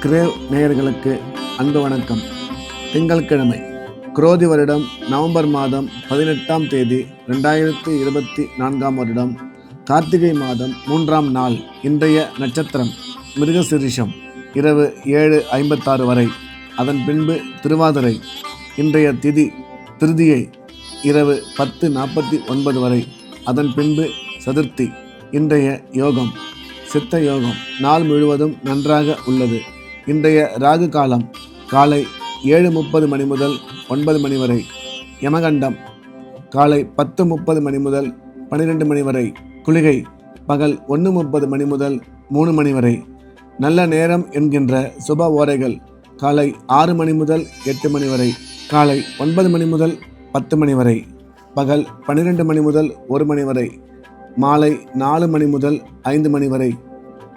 Grave நேயர்களுக்கு அன்பு வணக்கம். திங்கட்கிழமை, குரோதி வருடம் நவம்பர் மாதம் 18ஆம் தேதி 2024 வருடம் கார்த்திகை மாதம் 3ஆம் நாள். இன்றைய நட்சத்திரம் மிருகசிரிஷம். இரவு 7:56 வரை. அதன் பின்பு திருவாதிரை. இன்றைய திதி திருதியை இரவு 10:49 வரை. அதன் பின்பு சதுர்த்தி. இன்றைய யோகம் சித்த யோகம். நாள் முழுவதும் நன்றாக உள்ளது. இன்றைய ராகு காலம் காலை 7:30 மணி முதல் 9 மணி வரை. யமகண்டம் காலை 10:30 மணி முதல் 12 மணி வரை. குளிகை பகல் 1:30 மணி முதல் 3 மணி வரை. நல்ல நேரம் என்கின்ற சுப ஓரைகள் காலை 6 மணி முதல் 8 மணி வரை. காலை 9 மணி முதல் 10 மணி வரை. பகல் 12 மணி முதல் 1 மணி வரை. மாலை 4 மணி முதல் 5 மணி வரை.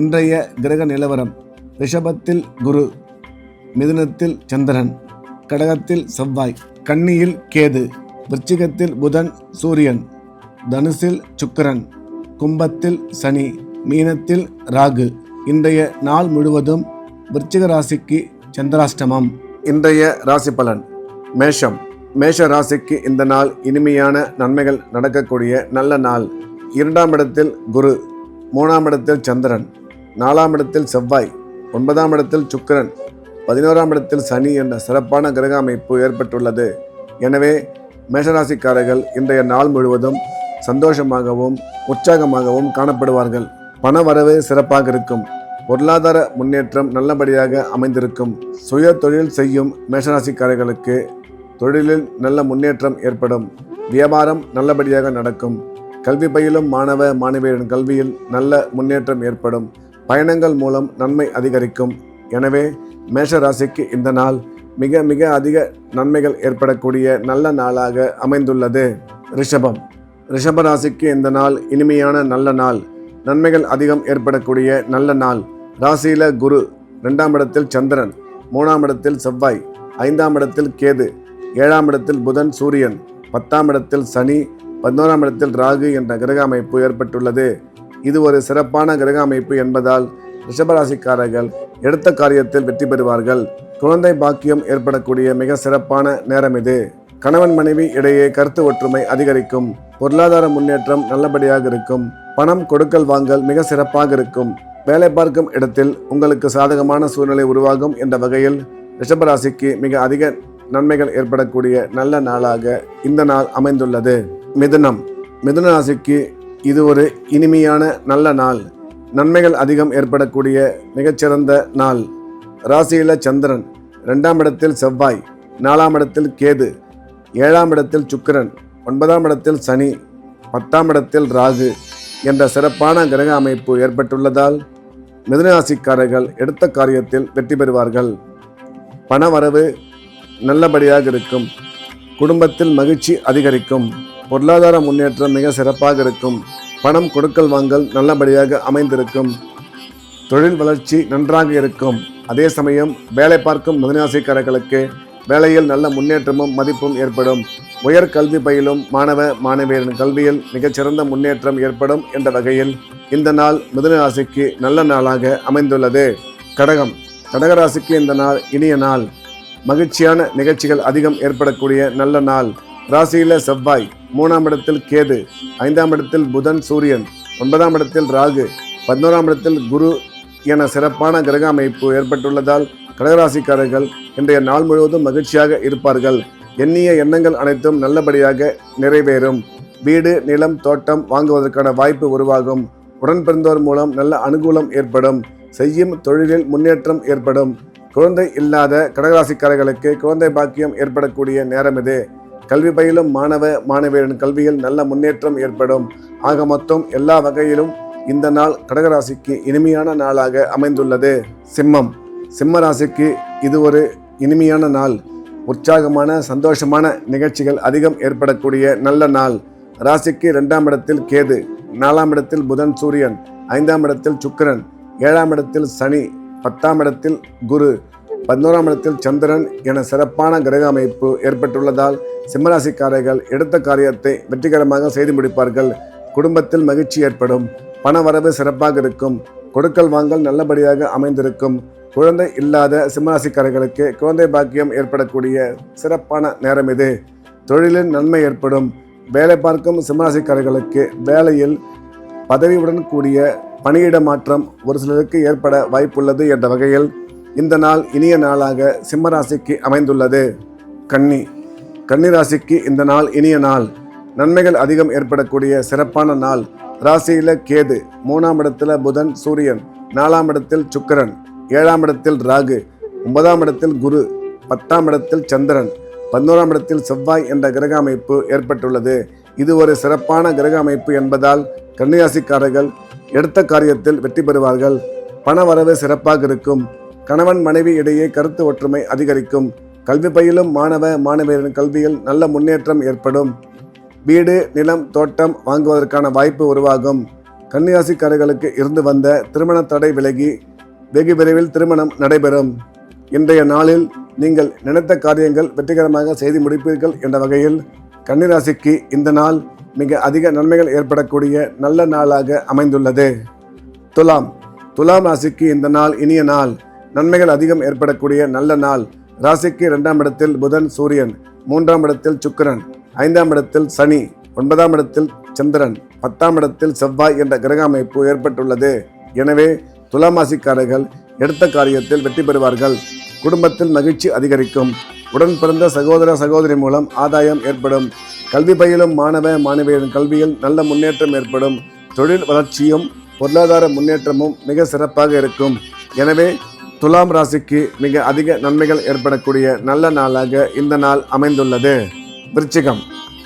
இன்றைய கிரக நிலவரம்: ரிஷபத்தில் குரு, மிதுனத்தில் சந்திரன், கடகத்தில் செவ்வாய், கன்னியில் கேது, விருச்சிகத்தில் புதன் சூரியன், தனுசில் சுக்கிரன், கும்பத்தில் சனி, மீனத்தில் ராகு. இன்றைய நாள் முழுவதும் விருச்சிக ராசிக்கு சந்திராஷ்டமம். இன்றைய ராசி பலன்: மேஷம். மேஷ ராசிக்கு இந்த நாள் இனிமையான நன்மைகள் நடக்கக்கூடிய நல்ல நாள். 2ஆம் இடத்தில் குரு, 3ஆம் இடத்தில் சந்திரன், 4ஆம் இடத்தில் செவ்வாய், 9ஆம் இடத்தில் சுக்கிரன், 11ஆம் இடத்தில் சனி என்ற சிறப்பான கிரக அமைப்பு ஏற்பட்டுள்ளது. எனவே மேஷராசிக்காரர்கள் இன்றைய நாள் முழுவதும் சந்தோஷமாகவும் உற்சாகமாகவும் காணப்படுவார்கள். பண வரவு சிறப்பாக இருக்கும். பொருளாதார முன்னேற்றம் நல்லபடியாக அமைந்திருக்கும். சுய தொழில் செய்யும் மேஷராசிக்காரர்களுக்கு தொழிலில் நல்ல முன்னேற்றம் ஏற்படும். வியாபாரம் நல்லபடியாக நடக்கும். கல்வி பயிலும் மாணவ மாணவியரின் கல்வியில் நல்ல முன்னேற்றம் ஏற்படும். பயணங்கள் மூலம் நன்மை அதிகரிக்கும். எனவே மேஷ ராசிக்கு இந்த நாள் மிக மிக அதிக நன்மைகள் ஏற்படக்கூடிய நல்ல நாளாக அமைந்துள்ளது. ரிஷபம். ரிஷப ராசிக்கு இந்த நாள் இனிமையான நல்ல நாள். நன்மைகள் அதிகம் ஏற்படக்கூடிய நல்ல நாள். ராசியில குரு, 2ஆம் இடத்தில் சந்திரன், 3ஆம் இடத்தில் செவ்வாய், 5ஆம் இடத்தில் கேது, 7ஆம் இடத்தில் புதன் சூரியன், 10ஆம் இடத்தில் சனி, 11ஆம் இடத்தில் ராகு என்ற கிரக அமைப்பு ஏற்பட்டுள்ளது. இது ஒரு சிறப்பான கிரக அமைப்பு என்பதால் ரிஷபராசிக்காரர்கள் எடுத்த காரியத்தில் வெற்றி பெறுவார்கள். குழந்தை பாக்கியம் ஏற்படக்கூடிய மிக சிறப்பான நேரம் இது. கணவன் மனைவி இடையே கருத்து ஒற்றுமை அதிகரிக்கும். பொருளாதார முன்னேற்றம் நல்லபடியாக இருக்கும். பணம் கொடுக்கல் வாங்கல் மிக சிறப்பாக இருக்கும். வேலை பார்க்கும் இடத்தில் உங்களுக்கு சாதகமான சூழ்நிலை உருவாகும் என்ற வகையில் ரிஷபராசிக்கு மிக அதிக நன்மைகள் ஏற்படக்கூடிய நல்ல நாளாக இந்த நாள் அமைந்துள்ளது. மிதுனம். மிதுன ராசிக்கு இது ஒரு இனிமையான நல்ல நாள். நன்மைகள் அதிகம் ஏற்படக்கூடிய மிகச்சிறந்த நாள். ராசியில சந்திரன், 2ஆம் இடத்தில் செவ்வாய், 4ஆம் இடத்தில் கேது, 7ஆம் இடத்தில் சுக்கிரன், 9ஆம் இடத்தில் சனி, 10ஆம் இடத்தில் ராகு என்ற சிறப்பான கிரக அமைப்பு ஏற்பட்டுள்ளதால் மிதுன ராசிக்காரர்கள் எடுத்த காரியத்தில் வெற்றி பெறுவார்கள். பண வரவு நல்லபடியாக இருக்கும். குடும்பத்தில் மகிழ்ச்சி அதிகரிக்கும். பொருளாதார முன்னேற்றம் மிக சிறப்பாக இருக்கும். பணம் கொடுக்கல் வாங்கல் நல்லபடியாக அமைந்திருக்கும். தொழில் வளர்ச்சி நன்றாக இருக்கும். அதே சமயம் வேலை பார்க்கும் மிதுனராசிக்காரர்களுக்கு வேலையில் நல்ல முன்னேற்றமும் மதிப்பும் ஏற்படும். உயர் கல்வி பயிலும் மாணவ மாணவியரின் கல்வியில் மிகச்சிறந்த முன்னேற்றம் ஏற்படும் என்ற வகையில் இந்த நாள் மிதுனராசிக்கு நல்ல நாளாக அமைந்துள்ளது. கடகம். கடகராசிக்கு இந்த நாள் இனிய நாள். மகிழ்ச்சியான நிகழ்ச்சிகள் அதிகம் ஏற்படக்கூடிய நல்ல நாள். ராசியில செவ்வாய், 3ஆம் இடத்தில் கேது, 5ஆம் இடத்தில் புதன் சூரியன், 9ஆம் இடத்தில் ராகு, 11ஆம் இடத்தில் குரு என சிறப்பான கிரக அமைப்பு ஏற்பட்டுள்ளதால் கடகராசிக்காரர்கள் இன்றைய நாள் முழுவதும் மகிழ்ச்சியாக இருப்பார்கள். எண்ணிய எண்ணங்கள் அனைத்தும் நல்லபடியாக நிறைவேறும். வீடு, நிலம், தோட்டம் வாங்குவதற்கான வாய்ப்பு உருவாகும். உடன் பிறந்தோர் மூலம் நல்ல அனுகூலம் ஏற்படும். செய்யும் தொழிலில் முன்னேற்றம் ஏற்படும். குழந்தை இல்லாத கடகராசிக்காரர்களுக்கு குழந்தை பாக்கியம் ஏற்படக்கூடிய நேரம் இது. கல்வி பயிலும் மாணவ மாணவியரின் கல்வியில் நல்ல முன்னேற்றம் ஏற்படும். ஆக மொத்தம் எல்லா வகையிலும் இந்த நாள் கடகராசிக்கு இனிமையான நாளாக அமைந்துள்ளது. சிம்மம். சிம்ம ராசிக்கு இது ஒரு இனிமையான நாள். உற்சாகமான சந்தோஷமான நிகழ்ச்சிகள் அதிகம் ஏற்படக்கூடிய நல்ல நாள். ராசிக்கு 2ஆம் இடத்தில் கேது, 4ஆம் இடத்தில் புதன் சூரியன், 5ஆம் இடத்தில் சுக்கிரன், 7ஆம் இடத்தில் சனி, 10ஆம் இடத்தில் குரு, 11ஆம் இடத்தில் சந்திரன் என சிறப்பான கிரக அமைப்பு ஏற்பட்டுள்ளதால் சிம்மராசிக்காரர்கள் எடுத்த காரியத்தை வெற்றிகரமாக செய்து முடிப்பார்கள். குடும்பத்தில் மகிழ்ச்சி ஏற்படும். பண வரவு சிறப்பாக இருக்கும். கொடுக்கல் வாங்கல் நல்லபடியாக அமைந்திருக்கும். குழந்தை இல்லாத சிம்மராசிக்காரர்களுக்கு குழந்தை பாக்கியம் ஏற்படக்கூடிய சிறப்பான நேரம் இது. தொழிலில் நன்மை ஏற்படும். வேலை பார்க்கும் சிம்மராசிக்காரர்களுக்கு வேலையில் பதவியுடன் கூடிய பணியிட மாற்றம் ஒரு சிலருக்கு ஏற்பட வாய்ப்புள்ளது என்ற வகையில் இந்த நாள் இனிய நாளாக சிம்மராசிக்கு அமைந்துள்ளது. கன்னி ராசிக்கு இந்த நாள் இனிய நாள். நன்மைகள் அதிகம் ஏற்படக்கூடிய சிறப்பான நாள். ராசியில கேது, 3ஆம் இடத்துல புதன் சூரியன், 4ஆம் இடத்தில் சுக்கிரன், 7ஆம் இடத்தில் ராகு, 9ஆம் இடத்தில் குரு, 10ஆம் இடத்தில் சந்திரன், 11ஆம் இடத்தில் செவ்வாய் என்ற கிரக அமைப்பு ஏற்பட்டுள்ளது. இது ஒரு சிறப்பான கிரக அமைப்பு என்பதால் கன்னிராசிக்காரர்கள் எடுத்த காரியத்தில் வெற்றி பெறுவார்கள். பண வரவு சிறப்பாக இருக்கும். கணவன் மனைவி இடையே கருத்து ஒற்றுமை அதிகரிக்கும். கல்வி பயிலும் மாணவரின் கல்வியில் நல்ல முன்னேற்றம் ஏற்படும். வீடு, நிலம், தோட்டம் வாங்குவதற்கான வாய்ப்பு உருவாகும். கன்னிராசிக்காரர்களுக்கு இருந்து வந்த திருமண தடை விலகி வெகு விரைவில் திருமணம் நடைபெறும். இன்றைய நாளில் நீங்கள் நினைத்த காரியங்கள் வெற்றிகரமாக செய்து முடிப்பீர்கள் என்ற வகையில் கன்னிராசிக்கு இந்த நாள் மிக அதிக நன்மைகள் ஏற்படக்கூடிய நல்ல நாளாக அமைந்துள்ளது. துலாம் ராசிக்கு இந்த நாள் இனிய நாள். நன்மைகள் அதிகம் ஏற்படக்கூடிய நல்ல நாள். ராசிக்கு 2ஆம் இடத்தில் புதன் சூரியன், 3ஆம் இடத்தில் சுக்கிரன், 5ஆம் இடத்தில் சனி, 9ஆம் இடத்தில் சந்திரன், 10ஆம் இடத்தில் செவ்வாய் என்ற கிரக அமைப்பு ஏற்பட்டுள்ளது. எனவே துலாம் ராசிக்காரர்கள் எடுத்த காரியத்தில் வெற்றி பெறுவார்கள். குடும்பத்தில் மகிழ்ச்சி அதிகரிக்கும். உடன் பிறந்த சகோதரி மூலம் ஆதாயம் ஏற்படும். கல்வி பயிலும் மாணவியரின் கல்வியில் நல்ல முன்னேற்றம் ஏற்படும். தொழில் வளர்ச்சியும் பொருளாதார முன்னேற்றமும் மிக சிறப்பாக இருக்கும். எனவே துலாம் ராசிக்கு மிக அதிக நன்மைகள் ஏற்படக்கூடிய நல்ல நாளாக இந்த நாள் அமைந்துள்ளது.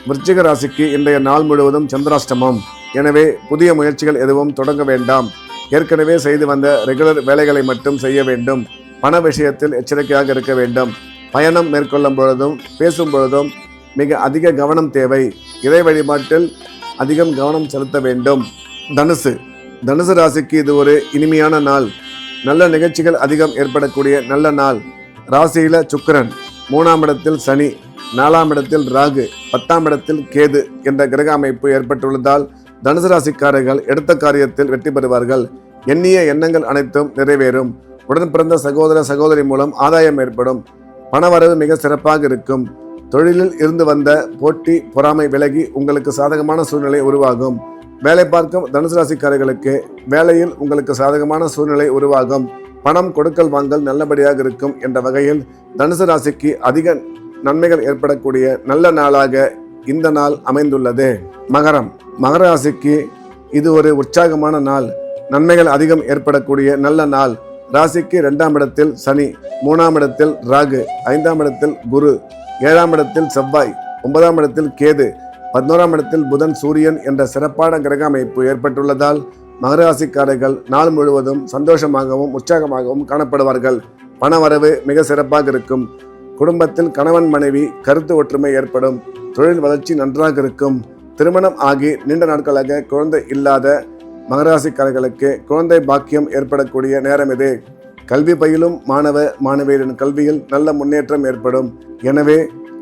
விருச்சிக ராசிக்கு இன்றைய நாள் முழுவதும் சந்திராஷ்டமம். எனவே புதிய முயற்சிகள் எதுவும் தொடங்க வேண்டாம். ஏற்கனவே செய்து வந்த ரெகுலர் வேலைகளை மட்டும் செய்ய வேண்டும். பண விஷயத்தில் எச்சரிக்கையாக இருக்க வேண்டும். பயணம் மேற்கொள்ளும் பொழுதும் பேசும் பொழுதும் மிக அதிக கவனம் தேவை. இறை வழிபாட்டில் அதிகம் கவனம் செலுத்த வேண்டும். தனுசு ராசிக்கு இது ஒரு இனிமையான நாள். நல்ல நிகழ்ச்சிகள் அதிகம் ஏற்படக்கூடிய நல்ல நாள். ராசியில சுக்கிரன், 3ஆம் இடத்தில் சனி, 4ஆம் இடத்தில் ராகு, 10ஆம் இடத்தில் கேது என்ற கிரக அமைப்பு ஏற்பட்டுள்ளதால் தனுசு ராசிக்காரர்கள் எடுத்த காரியத்தில் வெற்றி பெறுவார்கள். எண்ணிய எண்ணங்கள் அனைத்தும் நிறைவேறும். உடன் பிறந்த சகோதரி மூலம் ஆதாயம் ஏற்படும். பணவரவு மிக சிறப்பாக இருக்கும். தொழிலில் இருந்து வந்த போட்டி பொறாமை விலகி உங்களுக்கு சாதகமான சூழ்நிலை உருவாகும். வேலை பார்க்கும் தனுசு ராசிக்காரர்களுக்கு வேலையில் உங்களுக்கு சாதகமான சூழ்நிலை உருவாகும். பணம் கொடுக்கல் வாங்கல் நல்லபடியாக இருக்கும் என்ற வகையில் தனுசு ராசிக்கு அதிக நன்மைகள் ஏற்படக்கூடிய நல்ல நாளாக இந்த நாள் அமைந்துள்ளது. மகர ராசிக்கு இது ஒரு உற்சாகமான நாள். நன்மைகள் அதிகம் ஏற்படக்கூடிய நல்ல நாள். ராசிக்கு 2ஆம் இடத்தில் சனி, 3ஆம் இடத்தில் ராகு, 5ஆம் இடத்தில் குரு, 7ஆம் இடத்தில் செவ்வாய், 9ஆம் இடத்தில் கேது, 11ஆம் இடத்தில் புதன் சூரியன் என்ற சிறப்பான கிரக அமைப்பு ஏற்பட்டுள்ளதால் மகராசிக்காரர்கள் நாள் முழுவதும் சந்தோஷமாகவும் உற்சாகமாகவும் காணப்படுவார்கள். பண வரவு மிக சிறப்பாக இருக்கும். குடும்பத்தில் கணவன் மனைவி கருத்து ஒற்றுமை ஏற்படும். தொழில் வளர்ச்சி நன்றாக இருக்கும். திருமணம் ஆகி நீண்ட நாட்களாக குழந்தை இல்லாத மகராசிக்காரர்களுக்கு குழந்தை பாக்கியம் ஏற்படக்கூடிய நேரம் இது. கல்வி பயிலும் மாணவியரின் கல்வியில் நல்ல முன்னேற்றம் ஏற்படும். எனவே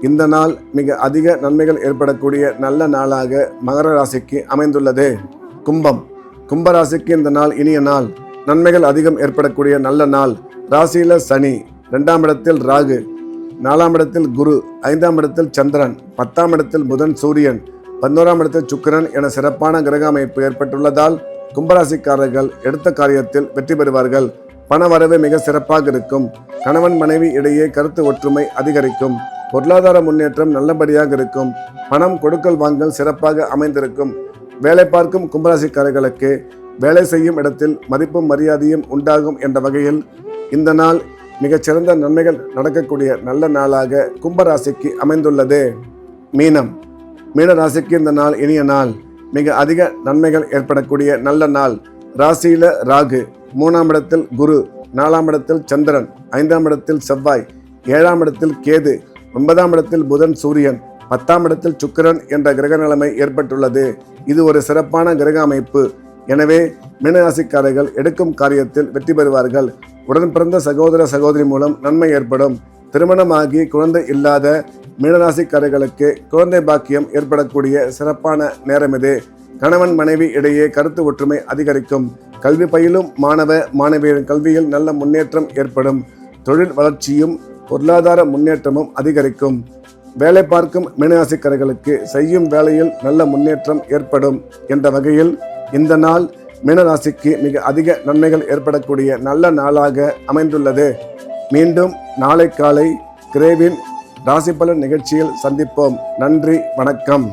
இந்த நாள் மிக அதிக நன்மைகள் ஏற்படக்கூடிய நல்ல நாளாக மகர ராசிக்கு அமைந்துள்ளது. கும்பராசிக்கு இந்த நாள் இனிய நாள். நன்மைகள் அதிகம் ஏற்படக்கூடிய நல்ல நாள். ராசியில சனி, 2ஆம் இடத்தில் ராகு, 4ஆம் இடத்தில் குரு, 5ஆம் இடத்தில் சந்திரன், 10ஆம் இடத்தில் புதன் சூரியன், 11ஆம் இடத்தில் சுக்கிரன் என சிறப்பான கிரக அமைப்பு ஏற்பட்டுள்ளதால் கும்பராசிக்காரர்கள் எடுத்த காரியத்தில் வெற்றி பெறுவார்கள். பண வரவு மிக சிறப்பாக இருக்கும். கணவன் மனைவி இடையே கருத்து ஒற்றுமை அதிகரிக்கும். பொருளாதார முன்னேற்றம் நல்லபடியாக இருக்கும். பணம் கொடுக்கல் வாங்கல் சிறப்பாக அமைந்திருக்கும். வேலை பார்க்கும் கும்பராசிக்காரர்களுக்கு வேலை செய்யும் இடத்தில் மதிப்பும் மரியாதையும் உண்டாகும் என்ற வகையில் இந்த நாள் மிகச்சிறந்த நன்மைகள் நடக்கக்கூடிய நல்ல நாளாக கும்பராசிக்கு அமைந்துள்ளது. மீன ராசிக்கு இந்த நாள் இனிய நாள். மிக அதிக நன்மைகள் ஏற்படக்கூடிய நல்ல நாள். ராசியில ராகு, 3ஆம் இடத்தில் குரு, 4ஆம் இடத்தில் சந்திரன், 5ஆம் இடத்தில் செவ்வாய், 7ஆம் இடத்தில் கேது, 9ஆம் இடத்தில் புதன் சூரியன், 10ஆம் இடத்தில் சுக்கிரன் என்ற கிரக நிலைமை ஏற்பட்டுள்ளது. இது ஒரு சிறப்பான கிரக அமைப்பு. எனவே மீனராசிக்காரர்கள் எடுக்கும் காரியத்தில் வெற்றி பெறுவார்கள். உடன் பிறந்த சகோதரி மூலம் நன்மை ஏற்படும். திருமணமாகி குழந்தை இல்லாத மீனராசிக்காரர்களுக்கு குழந்தை பாக்கியம் ஏற்படக்கூடிய சிறப்பான நேரம் இது. கணவன் மனைவி இடையே கருத்து ஒற்றுமை அதிகரிக்கும். கல்வி பயிலும் மாணவ மாணவியரின் கல்வியில் நல்ல முன்னேற்றம் ஏற்படும். தொழில் வளர்ச்சியும் பொருளாதார முன்னேற்றமும் அதிகரிக்கும். வேலை பார்க்கும் மீனராசிக்காரர்களுக்கு செய்யும் வேலையில் நல்ல முன்னேற்றம் ஏற்படும் என்ற வகையில் இந்த நாள் மீனராசிக்கு மிக அதிக நன்மைகள் ஏற்படக்கூடிய நல்ல நாளாக அமைந்துள்ளது. மீண்டும் நாளை காலை கிரேவின் ராசி பலன் நிகழ்ச்சியில் சந்திப்போம். நன்றி, வணக்கம்.